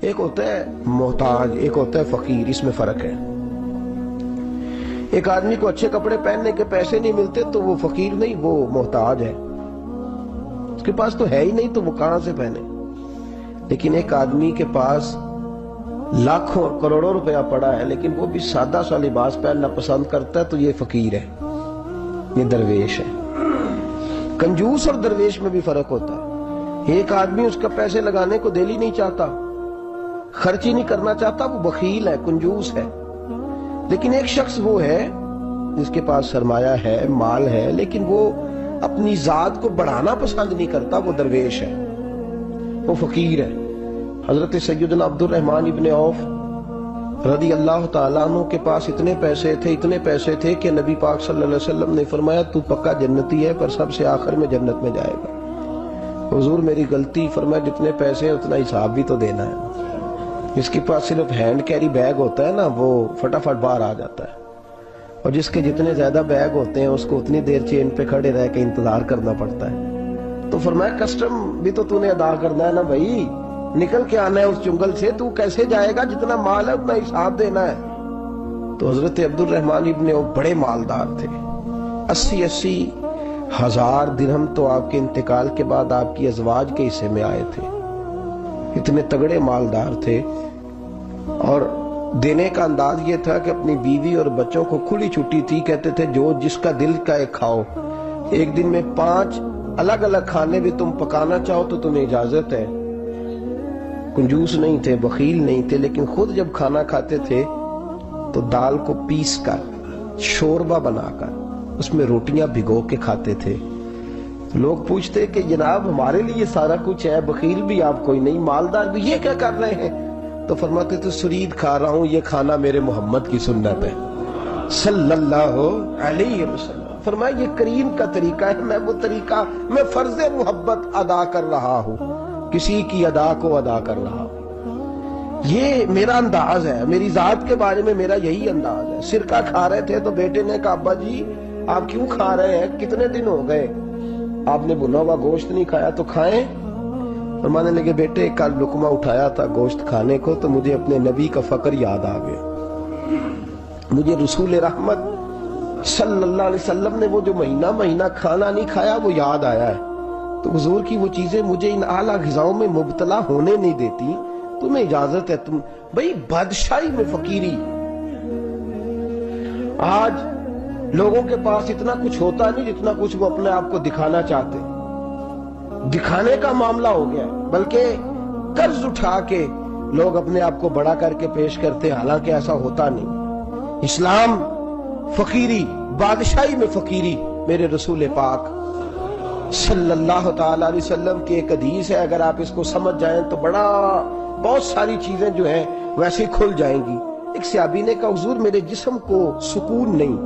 ایک ہوتا ہے محتاج، ایک ہوتا ہے فقیر، اس میں فرق ہے۔ ایک آدمی کو اچھے کپڑے پہننے کے پیسے نہیں ملتے تو وہ فقیر نہیں، وہ محتاج ہے، اس کے پاس تو ہے ہی نہیں تو وہ کہاں سے پہنے۔ لیکن ایک آدمی کے پاس لاکھوں اور کروڑوں روپیہ پڑا ہے لیکن وہ بھی سادہ سا لباس پہننا پسند کرتا ہے تو یہ فقیر ہے، یہ درویش ہے۔ کنجوس اور درویش میں بھی فرق ہوتا ہے۔ ایک آدمی اس کا پیسے لگانے کو دل ہی نہیں چاہتا، خرچ ہی نہیں کرنا چاہتا، وہ بخیل ہے، کنجوس ہے۔ لیکن ایک شخص وہ ہے جس کے پاس سرمایہ ہے، مال ہے، لیکن وہ اپنی ذات کو بڑھانا پسند نہیں کرتا، وہ درویش ہے، وہ فقیر ہے۔ حضرت سیدنا عبد الرحمن ابن عوف رضی اللہ تعالیٰ عنہ کے پاس اتنے پیسے تھے کہ نبی پاک صلی اللہ علیہ وسلم نے فرمایا تو پکا جنتی ہے پر سب سے آخر میں جنت میں جائے گا۔ حضور میری غلطی، فرمایا جتنے پیسے ہیں اتنا حساب بھی تو دینا ہے۔ جس کے پاس صرف ہینڈ کیری بیگ ہوتا ہے نا وہ فٹافٹ باہر آ جاتا ہے، اور جس کے جتنے زیادہ بیگ ہوتے ہیں اس کو اتنی دیر چین پہ کھڑے رہ کے انتظار کرنا پڑتا ہے۔ تو فرمایا کسٹم بھی تو نے ادا کرنا ہے نا بھائی، نکل کے آنا ہے اس جنگل سے، تو کیسے جائے گا؟ جتنا مال ہے اتنا حساب دینا ہے۔ تو حضرت عبد الرحمن ابن عوف بڑے مالدار تھے، 80 ہزار درہم تو آپ کے انتقال کے بعد آپ کی ازواج کے حصے میں آئے تھے، اتنے تگڑے مالدار تھے۔ اور دینے کا انداز یہ تھا کہ اپنی بیوی اور بچوں کو کھلی چھٹی تھی، کہتے تھے جو جس کا دل کا ایک کھاؤ، ایک دن میں 5 الگ الگ کھانے بھی تم پکانا چاہو تو تمہیں اجازت ہے۔ کنجوس نہیں تھے، بخیل نہیں تھے، لیکن خود جب کھانا کھاتے تھے تو دال کو پیس کر شوربہ بنا کر اس میں روٹیاں بھگو کے کھاتے تھے۔ لوگ پوچھتے کہ جناب ہمارے لیے سارا کچھ ہے، بخیل بھی آپ کوئی نہیں، مالدار بھی، یہ کیا کر رہے ہیں؟ تو فرماتے تھے سرید کھا رہا ہوں، یہ کھانا میرے محمد کی سنت ہے صلی اللہ علیہ وسلم۔ فرمایا یہ کریم کا طریقہ ہے، میں وہ طریقہ، میں فرض محبت ادا کر رہا ہوں، کسی کی ادا کو ادا کر رہا ہوں، یہ میرا انداز ہے، میری ذات کے بارے میں میرا یہی انداز ہے۔ سرکہ کھا رہے تھے تو بیٹے نے کہا ابا جی آپ کیوں کھا رہے ہیں، کتنے دن ہو گئے آپ نے بھنا ہوا گوشت نہیں کھایا تو کھائیں۔ فرمانے لگے بیٹے کل لقمہ اٹھایا تھا گوشت کھانے کو تو مجھے اپنے نبی کا فقر یاد آ گیا، مجھے رسول رحمت صلی اللہ علیہ وسلم نے وہ جو مہینہ کھانا نہیں کھایا وہ یاد آیا ہے۔ تو حضور کی وہ چیزیں مجھے ان اعلیٰ غذاؤں میں مبتلا ہونے نہیں دیتی، تمہیں اجازت ہے۔ تم بھئی بادشاہی میں فقیری، آج لوگوں کے پاس اتنا کچھ ہوتا نہیں جتنا کچھ وہ اپنے آپ کو دکھانا چاہتے، دکھانے کا معاملہ ہو گیا، بلکہ قرض اٹھا کے لوگ اپنے آپ کو بڑا کر کے پیش کرتے، حالانکہ ایسا ہوتا نہیں۔ اسلام فقیری، بادشاہی میں فقیری، میرے رسول پاک صلی اللہ تعالی علیہ وسلم کی ایک حدیث ہے، اگر آپ اس کو سمجھ جائیں تو بہت ساری چیزیں جو ہیں ویسے کھل جائیں گی۔ ایک صحابی نے کہا حضور میرے جسم کو سکون نہیں،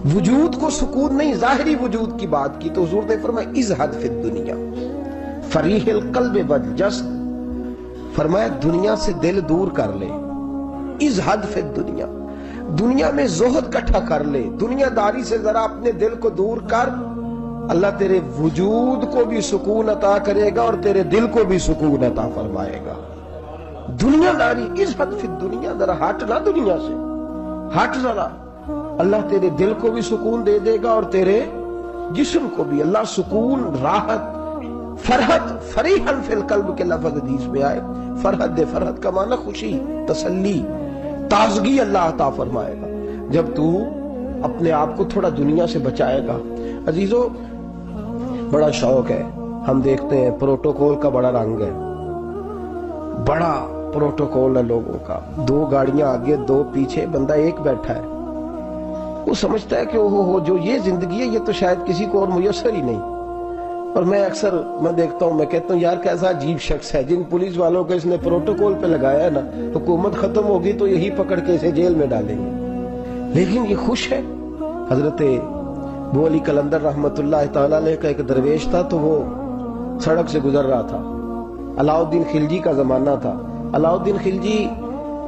وجود کو سکون نہیں، ظاہری وجود کی بات کی، تو حضور نے فرمایا ازہد فی الدنیا فریح القلب والجسد، فرمایا دنیا سے دل دور کر لے، ازہد فی الدنیا، دنیا میں زہد کٹھا کر لے، دنیا داری سے ذرا اپنے دل کو دور کر، اللہ تیرے وجود کو بھی سکون عطا کرے گا اور تیرے دل کو بھی سکون عطا فرمائے گا۔ دنیا داری، ازہد فی الدنیا، ذرا ہٹ نہ دنیا سے، ہٹ ذرا، اللہ تیرے دل کو بھی سکون دے دے گا اور تیرے جسم کو بھی۔ اللہ سکون، راحت، فرحت، فریحاً فی القلب کے لفظ حدیث میں آئے، فرحت کا معنی خوشی، تسلی، تازگی اللہ عطا فرمائے گا جب تو اپنے آپ کو تھوڑا دنیا سے بچائے گا۔ عزیزو بڑا شوق ہے، ہم دیکھتے ہیں پروٹوکول کا بڑا رنگ ہے، بڑا پروٹوکول ہے لوگوں کا، 2 گاڑیاں آگے 2 پیچھے، بندہ ایک بیٹھا ہے، وہ سمجھتا ہے کہ جو یہ زندگی ہے یہ تو شاید کسی کو اور میسر ہی نہیں۔ اور میں اکثر دیکھتا ہوں، میں کہتا ہوں یار کیسا عجیب شخص ہے، جن پولیس والوں کو اس نے پروٹوکول پہ لگایا ہے نا، حکومت ختم ہوگی تو یہی پکڑ کے اسے جیل میں ڈالیں گے، لیکن یہ خوش ہے۔ حضرت ابو علی قلندر رحمت اللہ تعالیٰ علیہ کا ایک درویش تھا، تو وہ سڑک سے گزر رہا تھا، علاؤالدین خلجی کا زمانہ تھا۔ علاؤالدین خلجی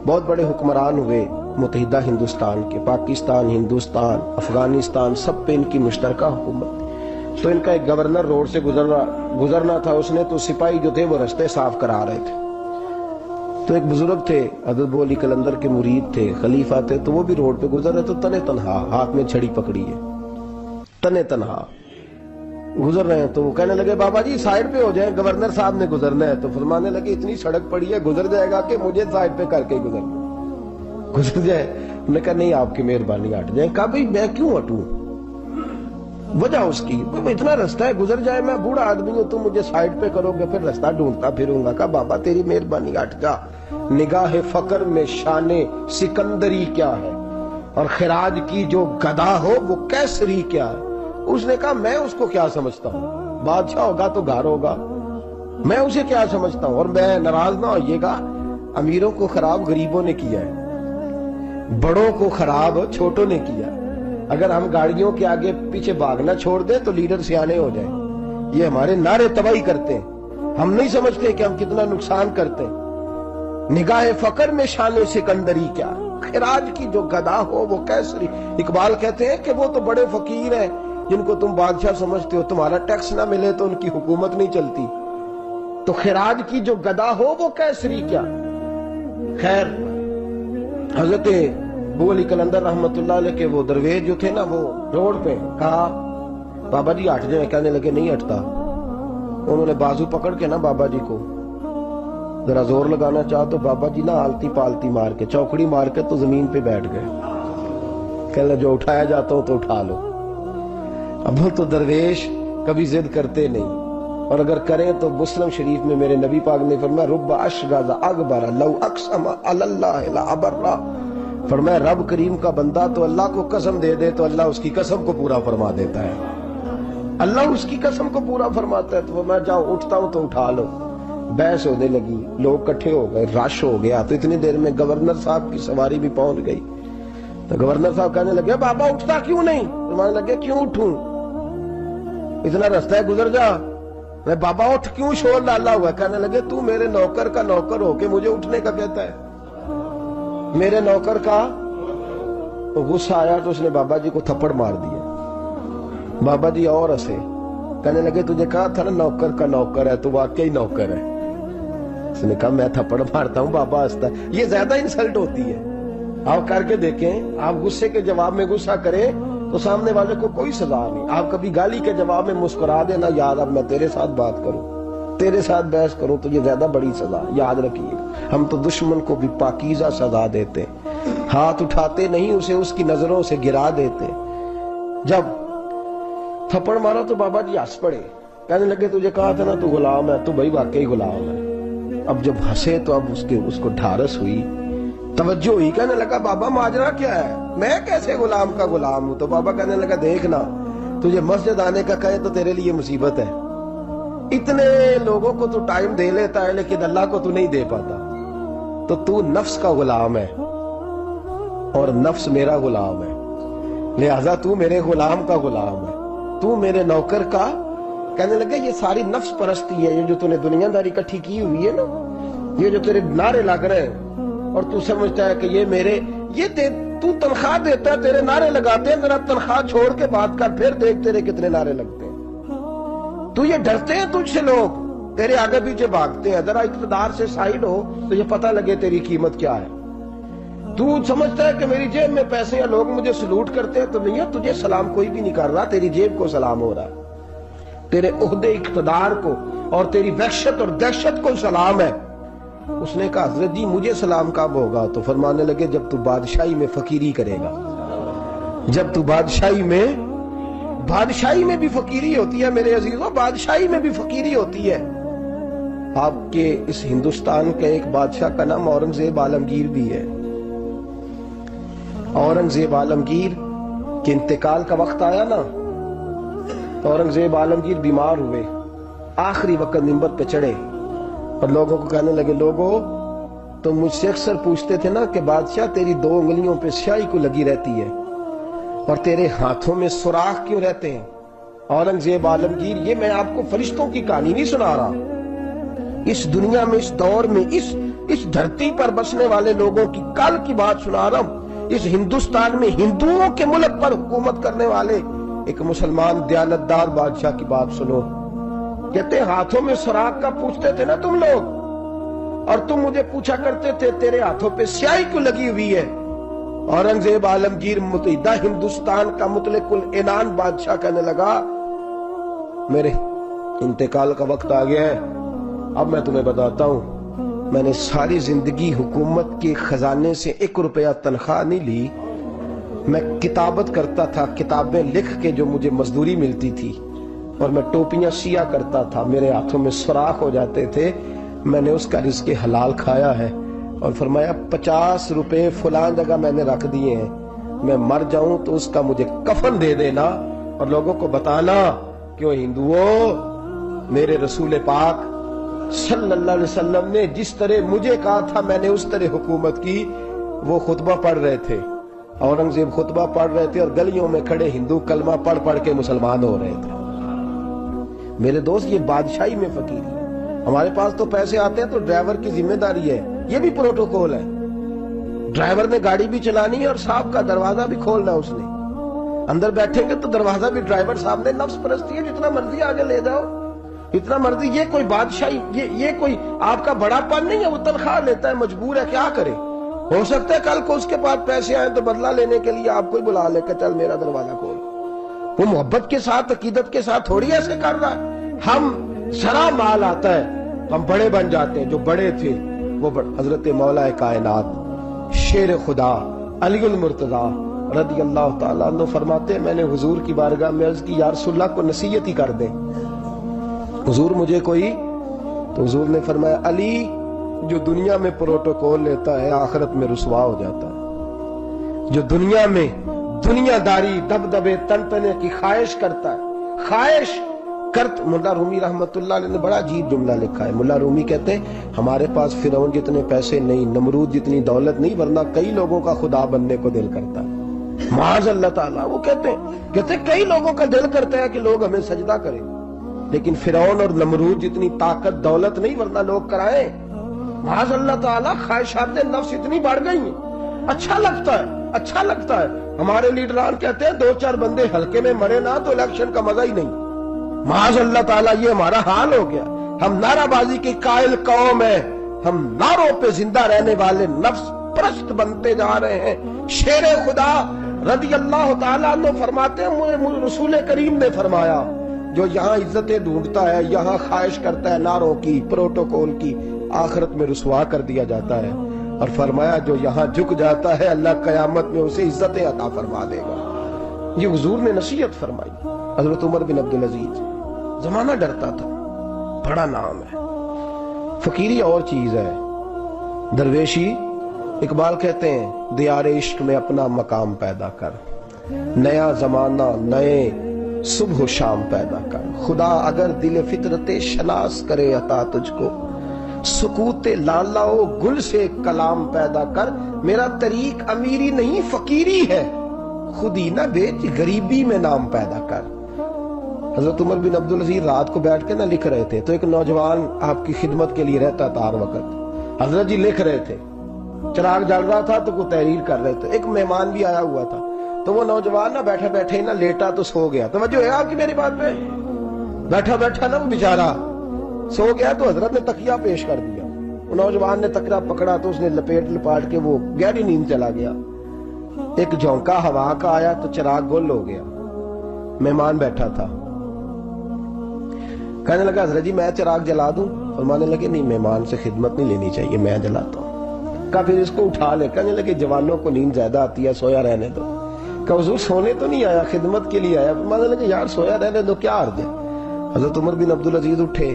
بہت بڑے حکمران ہوئے متحدہ ہندوستان کے، پاکستان، ہندوستان، افغانستان، سب پہ ان کی مشترکہ حکومت۔ تو ان کا ایک گورنر روڈ سے گزرنا تھا، اس نے تو سپاہی جو تھے وہ رستے صاف کرا رہے تھے، تو ایک بزرگ تھے، حضرت ابو علی قلندر کے مرید تھے، خلیفہ تھے، تو وہ بھی روڈ پہ گزر رہے تو تنے تنہا ہاتھ میں چھڑی پکڑی ہے، تنے تنہا گزر رہے ہیں. تو وہ کہنے لگے بابا جی سائڈ پہ ہو جائیں، گورنر صاحب نے گزرنا ہے. تو فرمانے لگے اتنی سڑک پڑی ہے، گزر جائے گا کہ مجھے سائڈ پہ کر کے گزر جائے. انہوں نے کہا نہیں آپ کی مہربانی ہٹ جائیں. کہا بھئی میں کیوں ہٹوں؟ وجہ اس کی اتنا رستہ ہے، گزر جائے، میں بوڑھا آدمی ہوں، تم مجھے سائڈ پہ کرو گے، پھر رستہ ڈھونڈتا پھروں گا. کہا بابا تیری مہربانی ہٹ جا، نگاہ فقر میں شان سکندری کیا ہے، اور خراج کی جو گدا ہو وہ کیسری کیا ہے. اس نے کہا میں اس کو کیا سمجھتا ہوں، بادشاہ ہوگا تو گھر ہوگا، میں اسے کیا سمجھتا ہوں. اور میں ناراض نہ ہوئیے گا، امیروں کو خراب غریبوں نے کیا ہے، بڑوں کو خراب چھوٹوں نے کیا. اگر ہم گاڑیوں کے آگے پیچھے بھاگنا چھوڑ دیں تو لیڈر سیانے ہو جائیں. یہ ہمارے نعرے تباہی کرتے ہیں، ہم نہیں سمجھتے کہ ہم کتنا نقصان کرتے ہیں. نگاہ فقر میں شان سکندری کیا، خراج کی جو گدا ہو وہ کیسری. اقبال کہتے ہیں کہ وہ تو بڑے فقیر ہیں جن کو تم بادشاہ سمجھتے ہو، تمہارا ٹیکس نہ ملے تو ان کی حکومت نہیں چلتی. تو خراج کی جو گدا ہو وہ کیسری کیا. خیر حضرت ابو علی قلندر رحمت اللہ علیہ کے وہ درویش جو تھے نا، وہ روڈ پہ کہا بابا جی ہٹ جائیں. کہنے لگے نہیں ہٹتا. انہوں نے بازو پکڑ کے نا بابا جی کو ذرا زور لگانا چاہا تو بابا جی نا آلتی پالتی مار کے چوکڑی مار کے تو زمین پہ بیٹھ گئے. کہنے جو اٹھایا جاتا ہو تو اٹھا لو. اب وہ تو درویش کبھی ضد کرتے نہیں، اور اگر کریں تو مسلم شریف میں میرے نبی پاک نے فرمایا رب اشغاز اکبر لو اقسم علی اللہ لا ابرا. فرمایا رب کریم کا بندہ تو اللہ کو قسم دے دے تو اللہ اس کی قسم کو پورا فرما دیتا ہے. اللہ اس کی قسم کو پورا فرماتا ہے. تو میں جاؤ اٹھتا ہوں تو اٹھا لو. بحث ہونے لگی، لوگ کٹھے ہو گئے، رش ہو گیا. تو اتنی دیر میں گورنر صاحب کی سواری بھی پہنچ گئی. تو گورنر صاحب کہنے لگے بابا اٹھتا کیوں نہیں؟ فرمانے لگے کیوں اٹھوں، اتنا رستہ ہے گزر جا. میں بابا اٹھ کیوں شور ڈالا ہوا ہے؟ کہنے لگے تو میرے نوکر کا نوکر ہو کے مجھے اٹھنے کا کہتا ہے، میرے نوکر کا. تو غصہ آیا تو اس نے بابا جی کو تھپڑ مار دیا. بابا جی اور ہنسے، کہنے لگے تجھے کہا تھا نا نوکر کا نوکر ہے، تو واقعی نوکر ہے. اس نے کہا میں تھپڑ مارتا ہوں، بابا ہنستا ہے. یہ زیادہ انسلٹ ہوتی ہے. آپ کر کے دیکھیں، آپ غصے کے جواب میں غصہ کریں تو سامنے والے کو کوئی سزا نہیں. آپ کبھی گالی کے جواب میں مسکرا دینا، یاد اب میں تیرے ساتھ بات کروں، تیرے ساتھ بحث کروں تو یہ زیادہ بڑی سزا. یاد رکھیے ہم تو دشمن کو بھی پاکیزہ سزا دیتے، ہاتھ اٹھاتے نہیں، اسے اس کی نظروں سے گرا دیتے. جب تھپڑ مارا تو بابا جی ہنس پڑے. کہنے لگے تجھے کہا تھا نا تو غلام ہے، تو بھائی واقعی غلام ہے. اب جب ہنسے تو اب اس کو ڈھارس ہوئی، توجہ ہوئی. کہنے لگا بابا ماجرا کیا ہے، میں کیسے غلام کا غلام ہوں؟ تو بابا کہنے لگا دیکھنا تجھے مسجد آنے کا کہے تو تیرے لیے مصیبت ہے. اتنے لوگوں کو تو ٹائم دے لیتا ہے لیکن اللہ کو تو نہیں دے پاتا. تو نفس کا غلام ہے اور نفس میرا غلام ہے، لہذا تو میرے غلام کا غلام ہے، تو میرے نوکر کا. کہنے لگے یہ ساری نفس پرستی ہے، یہ جو تو نے دنیا داری اکٹھی کی ہوئی ہے نا، یہ جو تیرے نعرے لگ رہے ہیں اور تو سمجھتا ہے کہ یہ میرے، تو تنخواہ دیتا ہے، تیرے نعرے لگاتے ہیں. ذرا تنخواہ چھوڑ کے بات کر، پھر دیکھ تیرے کتنے نعرے لگتے ہیں. تو یہ ڈرتے ہیں تجھ سے، لوگ تیرے آگے پیچھے بھاگتے ہیں. ذرا اقتدار سے سائڈ ہو تو یہ پتہ لگے تیری قیمت کیا ہے. تو سمجھتا ہے کہ میری جیب میں پیسے ہیں، لوگ مجھے سلوٹ کرتے ہیں، تو نہیں ہے، تجھے سلام کوئی بھی نہیں کر رہا، تیری جیب کو سلام ہو رہا ہے، تیرے عہدے اقتدار کو اور تیری وحشت اور دہشت کو سلام ہے. اس نے کہا حضرت جی مجھے سلام کب ہوگا؟ تو فرمانے لگے جب تو بادشاہی میں فقیری کرے گا. جب تو بادشاہی میں بھی فقیری ہوتی ہے میرے عزیزوں، بادشاہی میں بھی فقیری ہوتی ہے. آپ کے اس ہندوستان کے ایک بادشاہ کا نام اورنگزیب عالمگیر بھی ہے. اورنگزیب عالمگیر کے انتقال کا وقت آیا نا، تو اورنگزیب عالمگیر بیمار ہوئے. آخری وقت منبر پہ چڑھے اور لوگوں کو کہنے لگے لوگوں تم مجھ سے اکثر پوچھتے تھے نا کہ بادشاہ تیری 2 انگلیوں پہ سیاہی کو لگی رہتی ہے اور تیرے ہاتھوں میں سوراخ کیوں رہتے ہیں. اورنگزیب عالمگیر یہ میں آپ کو فرشتوں کی کہانی نہیں سنا رہا، اس دنیا میں، اس دور میں، اس دھرتی پر بسنے والے لوگوں کی کل کی بات سنا رہا ہوں. اس ہندوستان میں ہندوؤں کے ملک پر حکومت کرنے والے ایک مسلمان دیانتدار بادشاہ کی بات سنو. کہتے ہیں ہاتھوں میں سوراخ کا پوچھتے تھے نا تم لوگ، تو یہ پتہ لگے تیری قیمت کیا ہے. تو تم میرے نوکر کا نوکر ہے، تو واقعی نوکر ہے. اور تم مجھے پوچھا کرتے تھے تیرے ہاتھوں پہ سیاہی کیوں لگی ہوئی ہے؟ اورنگزیب عالمگیر متحدہ ہندوستان کا مطلق العنان بادشاہ کہنے لگا میرے انتقال کا وقت آ گیا ہے، اب میں تمہیں بتاتا ہوں، میں نے ساری زندگی حکومت کے خزانے سے 1 روپیہ تنخواہ نہیں لی، میں کتابت کرتا تھا، کتابیں لکھ کے جو مجھے مزدوری ملتی تھی، اور میں ٹوپیاں سیا کرتا تھا، میرے ہاتھوں میں سوراخ ہو جاتے تھے، میں نے اس کا رزق حلال کھایا ہے، اور فرمایا 50 روپے فلاں جگہ میں نے رکھ دیے ہیں، میں مر جاؤں تو اس کا مجھے کفن دے دینا اور لوگوں کو بتانا کہ وہ ہندوؤں، میرے رسول پاک صلی اللہ علیہ وسلم نے جس طرح مجھے کہا تھا میں نے اس طرح حکومت کی۔ وہ خطبہ پڑھ رہے تھے، اورنگزیب خطبہ پڑھ رہے تھے، اور گلیوں میں کھڑے ہندو کلمہ پڑھ پڑھ کے مسلمان ہو رہے تھے۔ میرے دوست، یہ بادشاہی میں فقیری ہے۔ ہمارے پاس تو پیسے آتے ہیں تو ڈرائیور کی ذمہ داری ہے، یہ بھی پروٹوکول ہے، ڈرائیور نے گاڑی بھی چلانی ہے اور صاحب کا دروازہ بھی کھولنا ہے، اس نے اندر بیٹھیں گے تو دروازہ بھی ڈرائیور صاحب نے۔ نفس پرستی ہے، جتنا مرضی آگے لے جاؤ، اتنا مرضی، یہ کوئی بادشاہی، یہ کوئی آپ کا بڑا پن نہیں ہے، وہ تنخواہ لیتا ہے، مجبور ہے، کیا کرے؟ ہو سکتا ہے کل کو اس کے پاس پیسے آئیں تو بدلہ لینے کے لیے آپ کو ہی بلا لے کہ چل میرا دروازہ کھول۔ وہ محبت کے ساتھ، عقیدت کے ساتھ تھوڑی ایسے کر رہا ہے۔ ہم ذرا مال آتا ہے تو ہم بڑے بن جاتے ہیں، جو بڑے تھے وہ حضرت مولا کائنات شیر خدا علی المرتضیٰ رضی اللہ تعالیٰ عنہ فرماتے ہیں میں نے حضور کی بارگاہ میں عرض کی یا رسول اللہ کو نصیحت ہی کر دیں، حضور مجھے کوئی، تو حضور نے فرمایا علی جو دنیا میں پروٹوکول لیتا ہے آخرت میں رسوا ہو جاتا ہے، جو دنیا میں دنیا داری دبدبے تنتنے کی خواہش کرتا ہے، خواہش کرتا۔ ملا رومی رحمت اللہ علیہ نے بڑا عجیب جملہ لکھا ہے۔ ملا رومی کہتے ہیں ہمارے پاس فرعون جتنے پیسے نہیں، نمرود جتنی دولت نہیں، ورنہ کئی لوگوں کا خدا بننے کو دل کرتا ہے، معاذ اللہ تعالیٰ۔ وہ کہتے ہیں کئی لوگوں کا دل کرتا ہے کہ لوگ ہمیں سجدہ کریں، لیکن فرعون اور نمرود جتنی طاقت دولت نہیں، ورنہ لوگ کرائیں، معاذ اللہ تعالیٰ۔ خواہشات نفس اتنی بڑھ گئی ہیں، اچھا لگتا ہے، اچھا لگتا ہے۔ ہمارے لیڈران کہتے ہیں 2-4 بندے ہلکے میں مرے نہ تو الیکشن کا مزہ ہی نہیں، معاذ اللہ تعالیٰ۔ یہ ہمارا حال ہو گیا، ہم نعرہ بازی کی قائل قوم ہیں، ہم نعروں پہ زندہ رہنے والے نفس پرست بنتے جا رہے ہیں۔ شیر خدا رضی اللہ تعالیٰ عنہ فرماتے ہیں رسول کریم نے فرمایا جو یہاں عزتیں ڈھونڈتا ہے، یہاں خواہش کرتا ہے نعروں کی، پروٹوکول کی، آخرت میں رسوا کر دیا جاتا ہے، اور فرمایا جو یہاں جھک جاتا ہے اللہ قیامت میں اسے عزتیں عطا فرما دے گا۔ یہ حضور نے نصیحت فرمائی۔ حضرت عمر بن عبدالعزیز، زمانہ ڈرتا تھا، بڑا نام ہے۔ فقیری اور چیز ہے، درویشی۔ اقبال کہتے ہیں دیار عشق میں اپنا مقام پیدا کر، نیا زمانہ نئے صبح و شام پیدا کر، خدا اگر دل فطرت شناس کرے عطا تجھ کو، سکوت لالا و گل سے کلام پیدا کر، میرا طریق امیری نہیں فقیری ہے، خود ہی نہ بیچ غریبی میں نام پیدا کر۔ حضرت عمر بن عبدالعزیز رات کو بیٹھ کے نہ لکھ رہے تھے، تو ایک نوجوان آپ کی خدمت کے لیے رہتا تھا ہر وقت۔ حضرت جی لکھ رہے تھے، چراغ جل رہا تھا تو کوئی تحریر کر رہے تھے، ایک مہمان بھی آیا ہوا تھا، تو وہ نوجوان نہ بیٹھے بیٹھے نہ لیٹا تو سو گیا۔ توجہ ہے آپ کی میری بات پہ؟ بیٹھا بیٹھا نہ وہ بیچارہ سو گیا، تو حضرت نے تکیہ پیش کر دیا، وہ نوجوان نے تکیہ پکڑا تو اس نے لپاٹ کے وہ گہری نیند چلا گیا۔ ایک جھونکا ہوا کا آیا تو چراغ گل ہو گیا، مہمان بیٹھا تھا، کہنے لگا حضرت جی میں چراغ جلا دوں؟ فرمانے لگے نہیں، مہمان سے خدمت نہیں لینی چاہیے، میں جلاتا ہوں۔ کہا پھر اس کو اٹھا لے، کہنے لگے جوانوں کو نیند زیادہ آتی ہے، سویا رہنے دو۔ کہ حضور سونے تو نہیں آیا، خدمت کے لیے آیا۔ فرمانے لگے یار سویا رہنے دو، کیا عرض ہے۔ حضرت عمر بن عبدالعزیز اٹھے،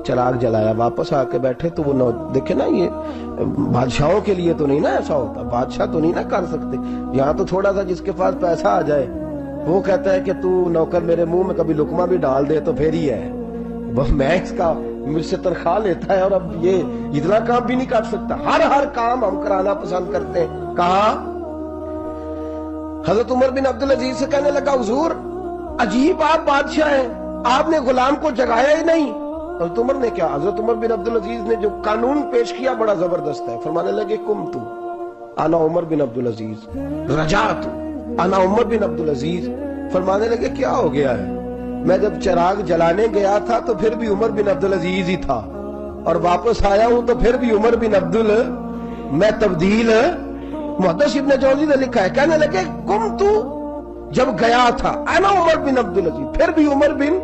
چراغ جلایا، واپس آ کے بیٹھے تو وہ دیکھے نا، یہ بادشاہوں کے لیے تو نہیں نا ایسا ہوتا، بادشاہ تو نہیں نا کر سکتے، یہاں تو تھوڑا سا جس کے پاس پیسہ آ جائے وہ کہتا ہے کہ تو نوکر میرے منہ میں کبھی لقمہ بھی ڈال دے تو پھر ہی ہے، میں اس کا مجھ سے تنخواہ لیتا ہے اور اب یہ اتنا کام بھی نہیں کر سکتا۔ ہر کام ہم کرانا پسند کرتے ہیں۔ کہا حضرت عمر بن عبدالعزیز سے کہنے لگا حضور عجیب آپ بادشاہ ہیں، آپ نے غلام کو جگایا ہی نہیں۔ حضرت عمر نے کیا؟ حضرت عمر بن عبدالعزیز نے جو قانون پیش کیا بڑا زبردست ہے۔ فرمانے لگے قمت انا عمر بن عبدالعزیز، رجعت انا عمر بن عبدالعزیز۔ فرمانے لگے کیا ہو گیا ہے؟ میں جب چراغ جلانے گیا تھا تو پھر بھی عمر بن عبدالعزیز ہی تھا، اور واپس آیا ہوں تو پھر بھی عمر بن عبدل میں تبدیل. محدث ابن جوزی نے لکھا ہے, کہنے لگے کم تو جب گیا تھا انا عمر بن عبدالعزیز, پھر بھی عمر بن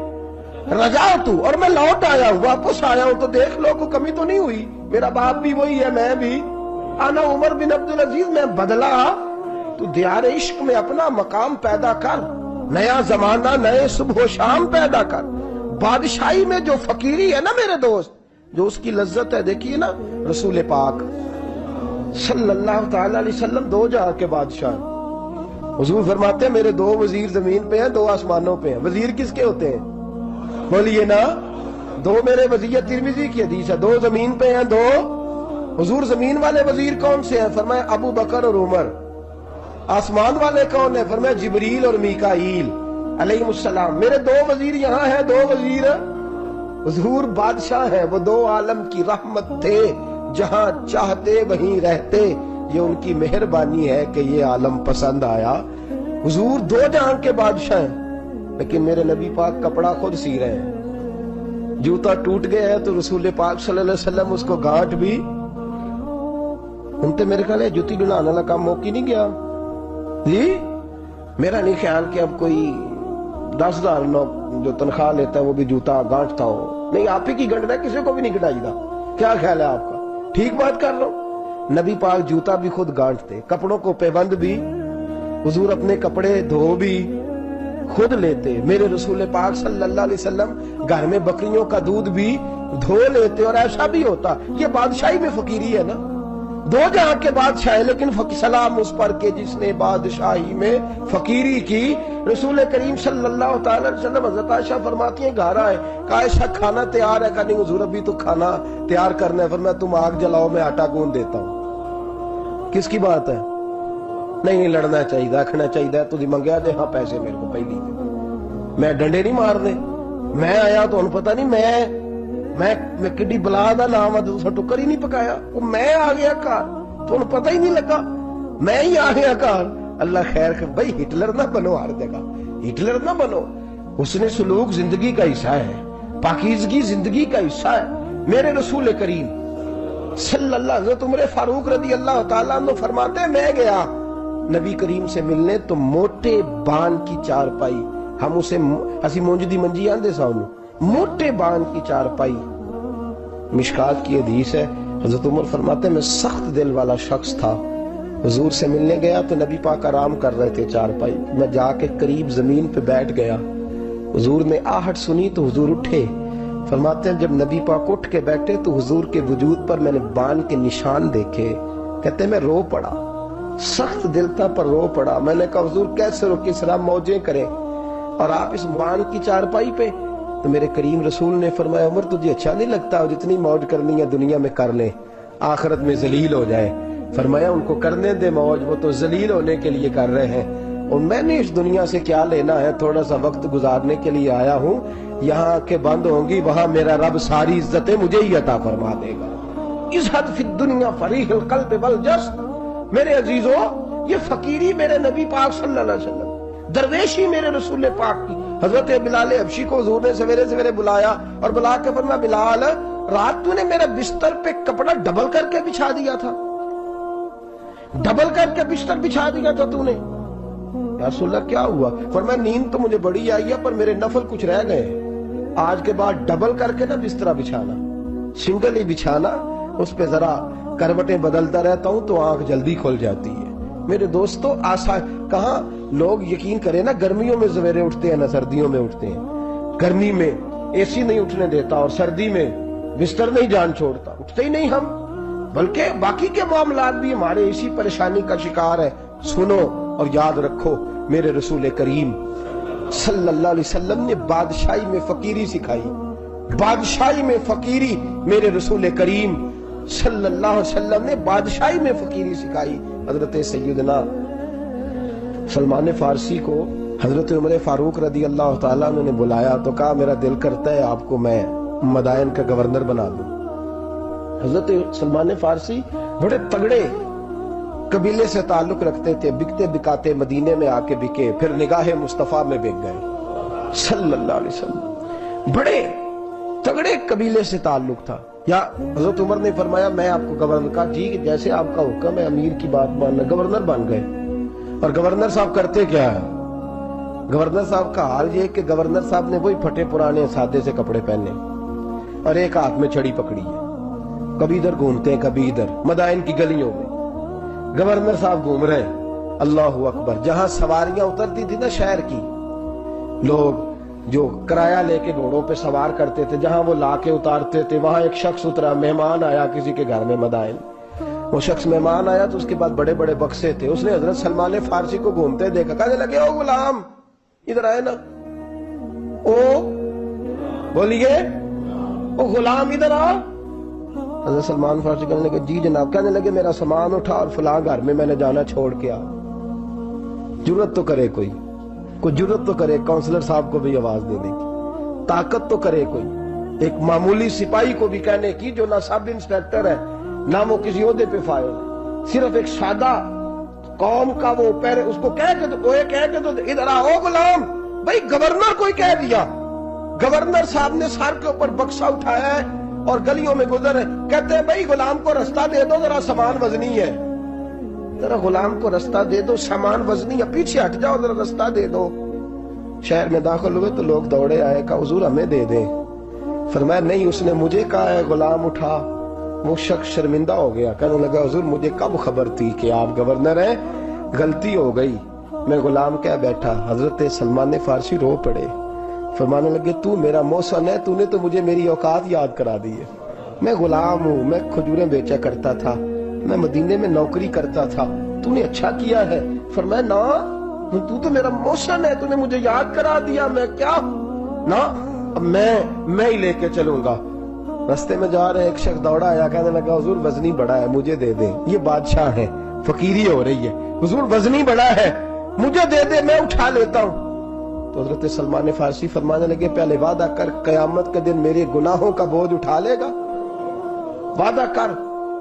رجعت, اور میں لوٹ آیا ہوں, واپس آیا ہوں تو دیکھ لو کوئی کمی تو نہیں ہوئی, میرا باپ بھی وہی ہے, میں بھی انا عمر بن عبدالعزیز, میں بدلا. تو دیار عشق میں اپنا مقام پیدا کر, نیا زمانہ نئے صبح و شام پیدا کر. بادشاہی میں جو فقیری ہے نا میرے دوست, جو اس کی لذت ہے, دیکھیے نا رسول پاک صلی اللہ تعالی علیہ وسلم دو جہاں کے بادشاہ. حضور فرماتے ہیں میرے دو وزیر زمین پہ ہیں, دو آسمانوں پہ ہیں. وزیر کس کے ہوتے ہیں؟ بولیے نا, دو میرے وزیر, ترمذی کی حدیث ہے, دو زمین پہ ہیں, دو. حضور زمین والے وزیر کون سے ہیں؟ فرمایا ابو بکر اور عمر. آسمان والے کون ہیں؟ فرمایا جبریل اور میکائیل علیہ السلام. میرے دو وزیر یہاں ہیں, دو وزیر. حضور بادشاہ ہیں, وہ دو عالم کی رحمت تھے, جہاں چاہتے وہیں رہتے, یہ ان کی مہربانی ہے کہ یہ عالم پسند آیا. حضور دو جہاں کے بادشاہ ہیں, لیکن میرے نبی پاک کپڑا خود سی رہے ہیں. جوتا ٹوٹ گیا ہے تو رسول پاک صلی اللہ علیہ وسلم اس کو گانٹ بھی, انتے میرے خیال ہے جوتی ڈلانے والا کام موقع نہیں گیا جی. میرا نہیں خیال کہ اب کوئی 10,000 جو تنخواہ لیتا ہے وہ بھی جوتا گانٹتا ہو. نہیں, آپ ہی کی گنٹنا ہے, کسی کو بھی نہیں گٹائی دا. کیا خیال ہے آپ کا؟ ٹھیک بات کر رہا ہوں. نبی پاک جوتا بھی خود گانٹتے, کپڑوں کو پیبند بھی, حضور اپنے کپڑے دھو بھی خود لیتے. میرے رسول پاک صلی اللہ علیہ وسلم گھر میں بکریوں کا دودھ بھی دھو لیتے, اور ایسا بھی ہوتا. یہ بادشاہی میں فقیری ہے نا, دو جہاں کے بادشاہ ہے, لیکن سلام اس پر کہ جس نے بادشاہی میں فقیری کی. رسول کریم صلی اللہ تعالی علیہ وسلم, حضرت عائشہ فرماتی ہیں گھر آئے, کہا عائشہ کھانا تیار ہے؟ کہا نہیں حضور ابھی تو کھانا تیار کرنا ہے. فرمایا تم آگ جلاؤ, میں آٹا گوندھ دیتا ہوں. کس کی بات ہے؟ نہیں لڑنا چاہیے, رکھنا چاہیے. تجھے منگیا دے ہاں پیسے میرے کو پہلی دے, میں ڈنڈے نہیں مارنے. میں آیا تو انہوں پتا نہیں میں کڈی بلا دا نام ہے, دوسرا ٹکر ہی نہیں پکایا. وہ میں آ گیا کار تو انہوں پتہ ہی نہیں لگا, میں ہی آ گیا کار. اللہ خیر کر بھائی, ہٹلر نہ بنو, ہر جگہ ہٹلر نہ بنو. حسن سلوک زندگی کا حصہ ہے, پاکیزگی زندگی کا حصہ ہے. میرے رسول کریم صلی اللہ علیہ وسلم, عمر فاروق رضی اللہ تعالیٰ عنہ فرماتے ہیں میں گیا نبی کریم سے ملنے تو موٹے بان کی چارپائی, ہم اسے اسی مونجدی منجی آندے سا انہوں, موٹے بان کی چارپائی. مشکات کی حدیث ہے, حضرت عمر فرماتے ہیں میں سخت دل والا شخص تھا, حضور سے ملنے گیا تو نبی پاک آرام کر رہے تھے چارپائی, میں جا کے قریب زمین پہ بیٹھ گیا. حضور نے آہٹ سنی تو حضور اٹھے. فرماتے ہیں جب نبی پاک اٹھ کے بیٹھے تو حضور کے وجود پر میں نے بان کے نشان دیکھے. کہتے ہیں میں رو پڑا, سخت دل تھا پر رو پڑا. میں نے کہا حضور کیسے رو, کس طرح موجیں کریں اور آپ اس بان کی چارپائی پہ؟ تو میرے کریم رسول نے فرمایا عمر تجھے اچھا نہیں لگتا, جتنی موج کرنی ہے دنیا میں کر لیں, آخرت میں ذلیل ہو جائے. فرمایا ان کو کرنے دے موج, وہ تو ذلیل ہونے کے لیے کر رہے ہیں, اور میں نے اس دنیا سے کیا لینا ہے, تھوڑا سا وقت گزارنے کے لیے آیا ہوں. یہاں آنکھیں بند ہوں گی, وہاں میرا رب ساری عزتیں مجھے ہی عطا فرما دے گا. اس حد فی الدنیا فریح القلب والجسد. میرے عزیزوں, یہ فقیری میرے نبی پاک صلی اللہ علیہ وسلم, درویشی میرے رسول پاک کی. حضرت بلال حبشی کو حضور نے سویرے سویرے بلایا اور بلا کے فرمایا بلال رات تو نے میرے بستر پہ کپڑا ڈبل کر کے بچھا دیا تھا, ڈبل کر کے بستر بچھا دیا تھا تو نے. یا رسول اللہ کیا ہوا؟ فرمایا نیند تو مجھے بڑی آئی ہے پر میرے نفل کچھ رہ گئے, آج کے بعد ڈبل کر کے نہ بستر بچھانا, سنگل ہی بچھانا, اس پہ ذرا کروٹیں بدلتا رہتا ہوں تو آنکھ جلدی کھل جاتی ہے. میرے دوستو کہاں لوگ یقین کریں نا, گرمیوں میں سویرے اٹھتے ہیں نہ سردیوں میں اٹھتے ہیں. گرمی میں اے سی نہیں اٹھنے دیتا اور سردی میں بستر نہیں جان چھوڑتا, اٹھتے ہی نہیں ہم. بلکہ باقی کے معاملات بھی ہمارے اسی پریشانی کا شکار ہے. سنو اور یاد رکھو, میرے رسول کریم صلی اللہ علیہ وسلم نے بادشاہی میں فقیری سکھائی, بادشاہی میں فقیری. میرے رسول کریم صلی اللہ علیہ وسلم نے بادشاہی میں فقیری سکھائی. حضرت سیدنا سلمان فارسی کو حضرت عمر فاروق رضی اللہ تعالیٰ عنہ نے بلایا تو کہا میرا دل کرتا ہے آپ کو میں مدائن کا گورنر بنا دوں. حضرت سلمان فارسی بڑے تگڑے قبیلے سے تعلق رکھتے تھے, بکتے بکاتے مدینے میں آ کے بکے, پھر نگاہ مصطفیٰ میں بک گئے صلی اللہ علیہ وسلم. بڑے تگڑے قبیلے سے تعلق تھا. یا حضرت عمر نے فرمایا میں آپ کو گورنر کا جی جیسے آپ کا حکم ہے امیر کی بات ماننا، گورنر بن گئے۔ اور گورنر صاحب کرتے کیا ہے؟ گورنر صاحب کا حال یہ کہ گورنر صاحب نے وہی پھٹے پرانے سادے سے کپڑے پہنے اور ایک ہاتھ میں چھڑی پکڑی ہے، کبھی ادھر گھومتے ہیں کبھی ادھر، مدائن کی گلیوں میں گورنر صاحب گھوم رہے ہیں۔ اللہ اکبر، جہاں سواریاں اترتی تھی نا شہر کی، لوگ جو کرایہ لے کے گھوڑوں پہ سوار کرتے تھے، جہاں وہ لا کے اتارتے تھے، وہاں ایک شخص اترا، مہمان آیا کسی کے گھر میں مدائن، وہ شخص مہمان آیا تو اس کے بعد بڑے بڑے بکسے تھے، اس نے حضرت سلمان فارسی کو گھومتے دیکھا، کہنے لگے او غلام ادھر آئے نا، او بولیے او غلام ادھر آ۔ حضرت سلمان فارسی کہنے لگے جی جناب، کہنے لگے میرا سامان اٹھا اور فلاں گھر میں نے جانا چھوڑ کے آ۔ جرت تو کرے کوئی جرت تو کرے کونسلر صاحب کو بھی آواز دینے کی، طاقت تو کرے کوئی، ایک معمولی سپاہی کو بھی کہنے کی جو نہ سب انسپیکٹر ہے نہ وہ کسی عہدے پہ فائل ہے، صرف ایک سادہ قوم کا وہ پہرے، اس کو کہہ کے تو ادھر آؤ غلام، بھائی گورنر کوئی کہہ دیا، گورنر صاحب نے سر کے اوپر بکسا اٹھایا ہے اور گلیوں میں گزر ہے، کہتے ہیں بھائی غلام کو رستہ دے دو ذرا سامان وزنی ہے، ذرا غلام کو رستہ دے دو سامان وزنی ہے، پیچھے ہٹ جاؤ ذرا رستہ دے دو۔ شہر میں داخل ہوئے تو لوگ دوڑے آئے، کہا حضور ہمیں دے دیں، فرمایا نہیں اس نے مجھے کہا ہے غلام اٹھا۔ وہ شخص شرمندہ ہو گیا، کہنے لگا حضور مجھے کب خبر تھی کہ آپ گورنر ہیں، غلطی ہو گئی، میں غلام کہہ بیٹھا۔ حضرت سلمان فارسی رو پڑے، فرمانے لگے تو میرا محسن ہے، تو نے تو مجھے میری اوقات یاد کرا دی ہے، میں غلام ہوں، میں کھجوریں بیچا کرتا تھا، میں مدینے میں نوکری کرتا تھا، تو نے اچھا کیا ہے۔ فرمایا نا تو میرا محسن ہے، تو نے مجھے یاد کرا دیا، میں کیا نا اب میں ہی لے کے چلوں گا۔ رستے میں جا رہے ایک شخص دوڑا آیا، کہنے لگا حضور وزنی بڑا ہے مجھے دے دیں، یہ بادشاہ ہے فقیری ہو رہی ہے، حضور وزنی بڑا ہے مجھے دے دے میں اٹھا لیتا ہوں۔ تو حضرت سلمان فارسی فرمانے لگے پہلے وعدہ کر قیامت کے دن میرے گناہوں کا بوجھ اٹھا لے گا، وعدہ کر،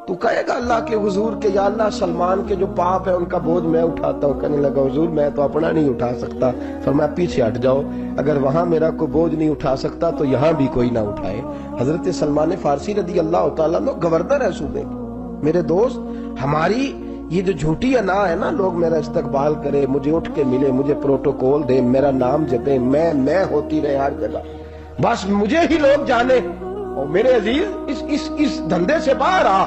تو کہے گا اللہ کے حضور کے یا اللہ سلمان کے جو پاپ ہے ان کا بوجھ میں اٹھاتا ہوں۔ کہنے لگا حضور میں تو اپنا نہیں اٹھا سکتا، فرمایا پیچھے ہٹ جاؤ، اگر وہاں میرا کوئی بوجھ نہیں اٹھا سکتا تو یہاں بھی کوئی نہ اٹھائے۔ حضرت سلمان فارسی رضی اللہ تعالیٰ عنہ گورنر ہے صوبے کے۔ میرے دوست ہماری یہ جو جھوٹی انا ہے نا، لوگ میرا استقبال کرے، مجھے اٹھ کے ملے، مجھے پروٹوکول دے، میرا نام جپے، میں ہوتی رہے ہر جگہ، بس مجھے ہی لوگ جانے۔ اور میرے عزیز اس دھندے سے باہر آ،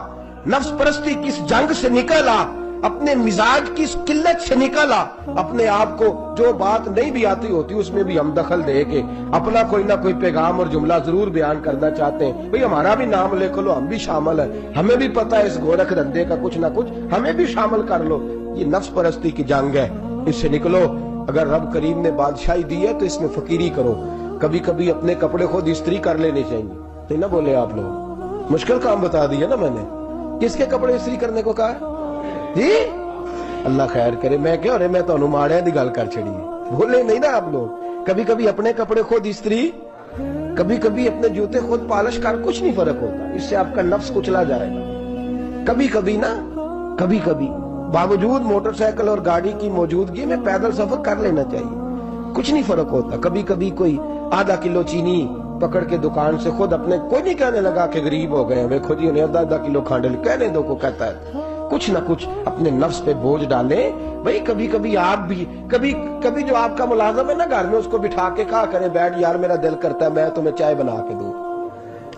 نفس پرستی کی اس جنگ سے نکل آ، اپنے مزاج کی اس قلت سے نکل آ، اپنے آپ کو جو بات نہیں بھی آتی ہوتی اس میں بھی ہم دخل دے کے اپنا کوئی نہ کوئی پیغام اور جملہ ضرور بیان کرنا چاہتے ہیں، بھئی ہمارا بھی نام لے لو، ہم بھی شامل ہیں، ہمیں بھی پتہ ہے اس گورکھ دھندے کا کچھ نہ کچھ، ہمیں بھی شامل کر لو۔ یہ نفس پرستی کی جنگ ہے، اس سے نکلو۔ اگر رب کریم نے بادشاہی دی ہے تو اس میں فقیری کرو، کبھی کبھی اپنے کپڑے خود استری کر لینے چاہیے، تو نہ بولے آپ لوگ، مشکل کام بتا دیا نا میں نے، کس کے کپڑے استری کرنے کو کہا ہے جی؟ اللہ خیر کرے، میں کیا رہے میں تو ماڑے دی گل کر چھڑی ہے، بولے نہیں نا آپ لوگ، کبھی کبھی اپنے کپڑے خود استری، کبھی کبھی اپنے جوتے خود پالش کر، کچھ نہیں فرق ہوتا، اس سے آپ کا نفس کچلا جائے گا۔ کبھی کبھی نا، کبھی کبھی باوجود موٹر سائیکل اور گاڑی کی موجودگی میں پیدل سفر کر لینا چاہیے، کچھ نہیں فرق ہوتا۔ کبھی کبھی کوئی آدھا کلو چینی پکڑ کے دکان سے خود اپنے، کوئی نہیں کہنے لگا کہ غریب ہو گئے ہیں، خود ہی انہیں آدھا کلو کھانڈل کہنے دو کو کہتا ہے، کچھ نہ کچھ اپنے نفس پہ بوجھ ڈالیں۔ بھئی کبھی کبھی آپ بھی، کبھی جو آپ کا ملازم ہے نا گھر میں، اس کو بٹھا کے کہا کریں بیٹھ یار میرا دل کرتا ہے میں تمہیں چائے بنا کے دوں،